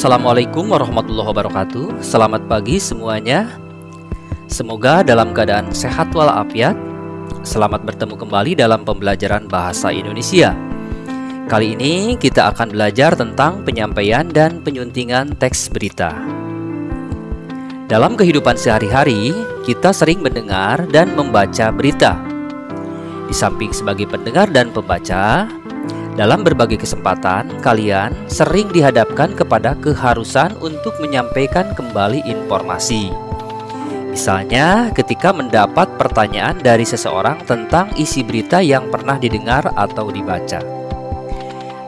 Assalamualaikum warahmatullahi wabarakatuh. Selamat pagi semuanya. Semoga dalam keadaan sehat walafiat. Selamat bertemu kembali dalam pembelajaran bahasa Indonesia. Kali ini kita akan belajar tentang penyampaian dan penyuntingan teks berita. Dalam kehidupan sehari-hari, kita sering mendengar dan membaca berita. Di samping sebagai pendengar dan pembaca, dalam berbagai kesempatan, kalian sering dihadapkan kepada keharusan untuk menyampaikan kembali informasi. Misalnya, ketika mendapat pertanyaan dari seseorang tentang isi berita yang pernah didengar atau dibaca.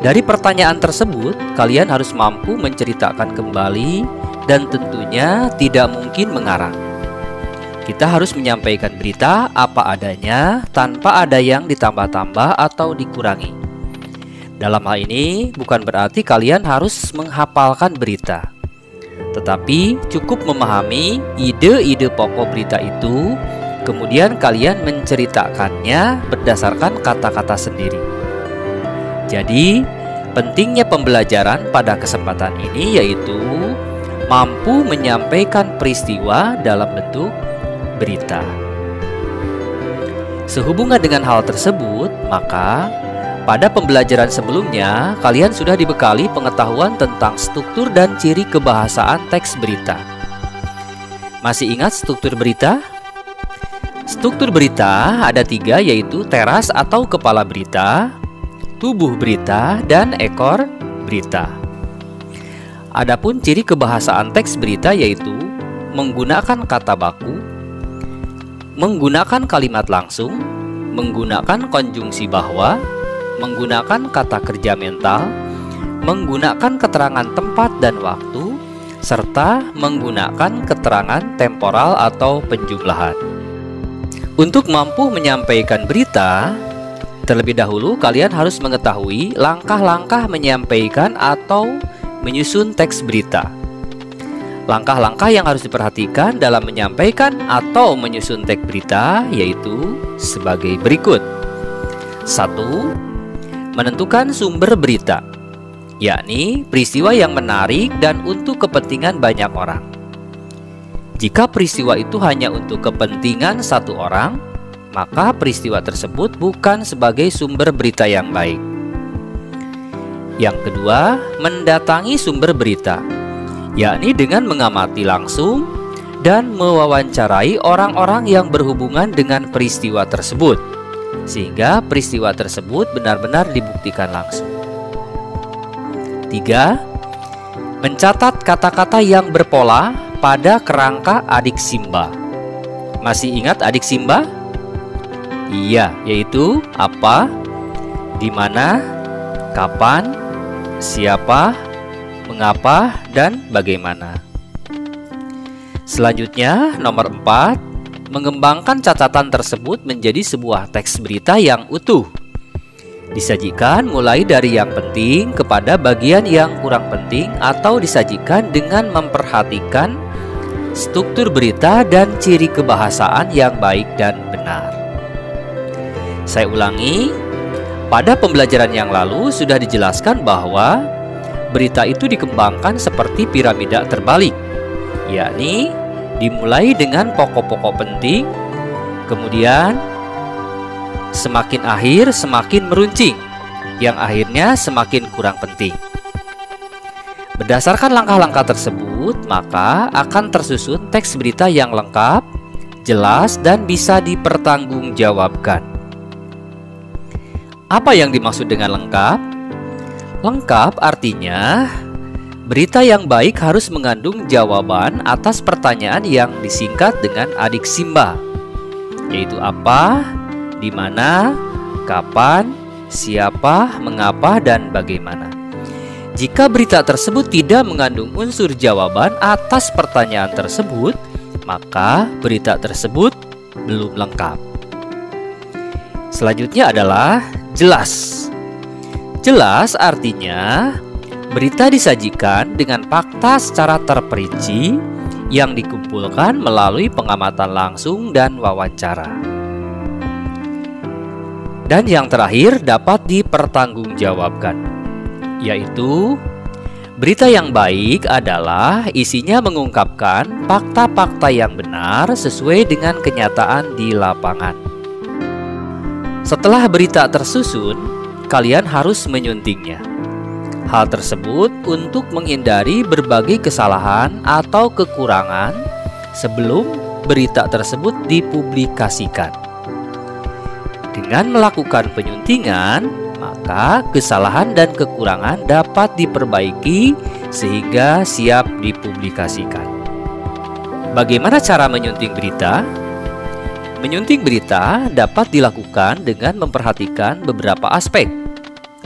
Dari pertanyaan tersebut, kalian harus mampu menceritakan kembali dan tentunya tidak mungkin mengarang. Kita harus menyampaikan berita apa adanya tanpa ada yang ditambah-tambah atau dikurangi. Dalam hal ini bukan berarti kalian harus menghafalkan berita, tetapi cukup memahami ide-ide pokok berita itu, kemudian kalian menceritakannya berdasarkan kata-kata sendiri. Jadi, pentingnya pembelajaran pada kesempatan ini yaitu mampu menyampaikan peristiwa dalam bentuk berita. Sehubungan dengan hal tersebut, maka pada pembelajaran sebelumnya, kalian sudah dibekali pengetahuan tentang struktur dan ciri kebahasaan teks berita. Masih ingat struktur berita? Struktur berita ada 3, yaitu teras atau kepala berita, tubuh berita, dan ekor berita. Adapun ciri kebahasaan teks berita yaitu menggunakan kata baku, menggunakan kalimat langsung, menggunakan konjungsi bahwa, menggunakan kata kerja mental, menggunakan keterangan tempat dan waktu, serta menggunakan keterangan temporal atau penjumlahan. Untuk mampu menyampaikan berita, terlebih dahulu kalian harus mengetahui langkah-langkah menyampaikan atau menyusun teks berita. Langkah-langkah yang harus diperhatikan dalam menyampaikan atau menyusun teks berita yaitu sebagai berikut. 1. Menentukan sumber berita, yakni peristiwa yang menarik dan untuk kepentingan banyak orang. Jika peristiwa itu hanya untuk kepentingan satu orang, maka peristiwa tersebut bukan sebagai sumber berita yang baik. Yang kedua, mendatangi sumber berita, yakni dengan mengamati langsung dan mewawancarai orang-orang yang berhubungan dengan peristiwa tersebut, sehingga peristiwa tersebut benar-benar dibuktikan langsung. 3. Mencatat kata-kata yang berpola pada kerangka adiksimba. Masih ingat adiksimba? Iya, yaitu apa, di mana, kapan, siapa, mengapa, dan bagaimana. Selanjutnya, nomor 4, mengembangkan catatan tersebut menjadi sebuah teks berita yang utuh. Disajikan mulai dari yang penting kepada bagian yang kurang penting atau disajikan dengan memperhatikan struktur berita dan ciri kebahasaan yang baik dan benar. Saya ulangi, pada pembelajaran yang lalu sudah dijelaskan bahwa berita itu dikembangkan seperti piramida terbalik, yakni dimulai dengan pokok-pokok penting, kemudian semakin akhir semakin meruncing, yang akhirnya semakin kurang penting. Berdasarkan langkah-langkah tersebut, maka akan tersusun teks berita yang lengkap, jelas, dan bisa dipertanggungjawabkan. Apa yang dimaksud dengan lengkap? Lengkap artinya berita yang baik harus mengandung jawaban atas pertanyaan yang disingkat dengan adiksimba, yaitu apa, di mana, kapan, siapa, mengapa, dan bagaimana. Jika berita tersebut tidak mengandung unsur jawaban atas pertanyaan tersebut, maka berita tersebut belum lengkap. Selanjutnya adalah jelas. Jelas artinya berita disajikan dengan fakta secara terperinci yang dikumpulkan melalui pengamatan langsung dan wawancara. Dan yang terakhir dapat dipertanggungjawabkan, yaitu Berita yang baik adalah isinya mengungkapkan fakta-fakta yang benar sesuai dengan kenyataan di lapangan. Setelah berita tersusun, kalian harus menyuntingnya. Hal tersebut untuk menghindari berbagai kesalahan atau kekurangan sebelum berita tersebut dipublikasikan. Dengan melakukan penyuntingan, maka kesalahan dan kekurangan dapat diperbaiki sehingga siap dipublikasikan. Bagaimana cara menyunting berita? Menyunting berita dapat dilakukan dengan memperhatikan beberapa aspek.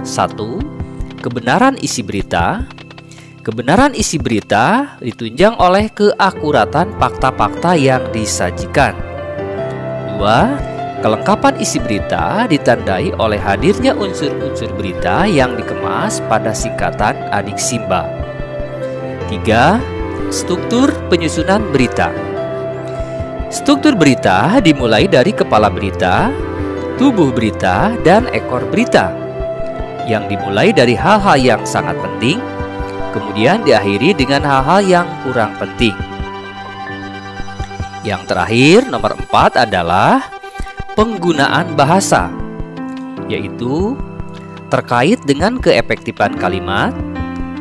1. Kebenaran isi berita. Kebenaran isi berita ditunjang oleh keakuratan fakta-fakta yang disajikan. 2. Kelengkapan isi berita ditandai oleh hadirnya unsur-unsur berita yang dikemas pada singkatan adik Simba. 3. Struktur penyusunan berita. Struktur berita dimulai dari kepala berita, tubuh berita, dan ekor berita, yang dimulai dari hal-hal yang sangat penting, kemudian diakhiri dengan hal-hal yang kurang penting. Yang terakhir, nomor 4 adalah penggunaan bahasa, yaitu terkait dengan keefektifan kalimat,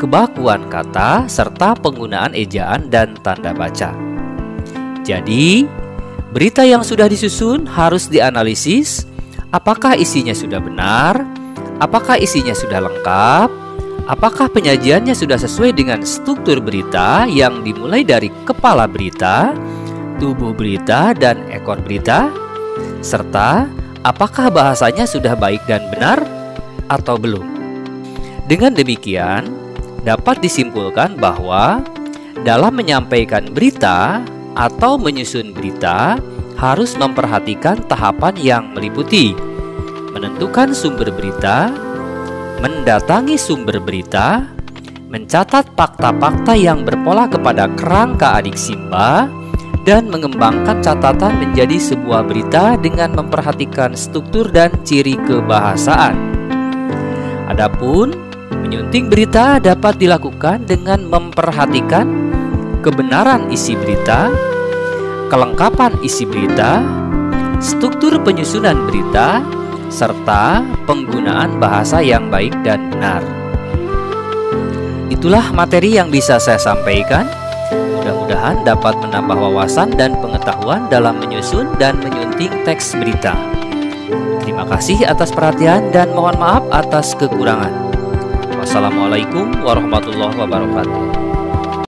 kebakuan kata, serta penggunaan ejaan dan tanda baca. Jadi, berita yang sudah disusun harus dianalisis apakah isinya sudah benar, apakah isinya sudah lengkap, apakah penyajiannya sudah sesuai dengan struktur berita yang dimulai dari kepala berita, tubuh berita, dan ekor berita, serta apakah bahasanya sudah baik dan benar atau belum. Dengan demikian, dapat disimpulkan bahwa dalam menyampaikan berita atau menyusun berita harus memperhatikan tahapan yang meliputi menentukan sumber berita, mendatangi sumber berita, mencatat fakta-fakta yang berpola kepada kerangka adik Simba, dan mengembangkan catatan menjadi sebuah berita dengan memperhatikan struktur dan ciri kebahasaan. Adapun menyunting berita dapat dilakukan dengan memperhatikan kebenaran isi berita, kelengkapan isi berita, struktur penyusunan berita, serta penggunaan bahasa yang baik dan benar. Itulah materi yang bisa saya sampaikan. Mudah-mudahan dapat menambah wawasan dan pengetahuan dalam menyusun dan menyunting teks berita. Terima kasih atas perhatian dan mohon maaf atas kekurangan. Wassalamualaikum warahmatullahi wabarakatuh.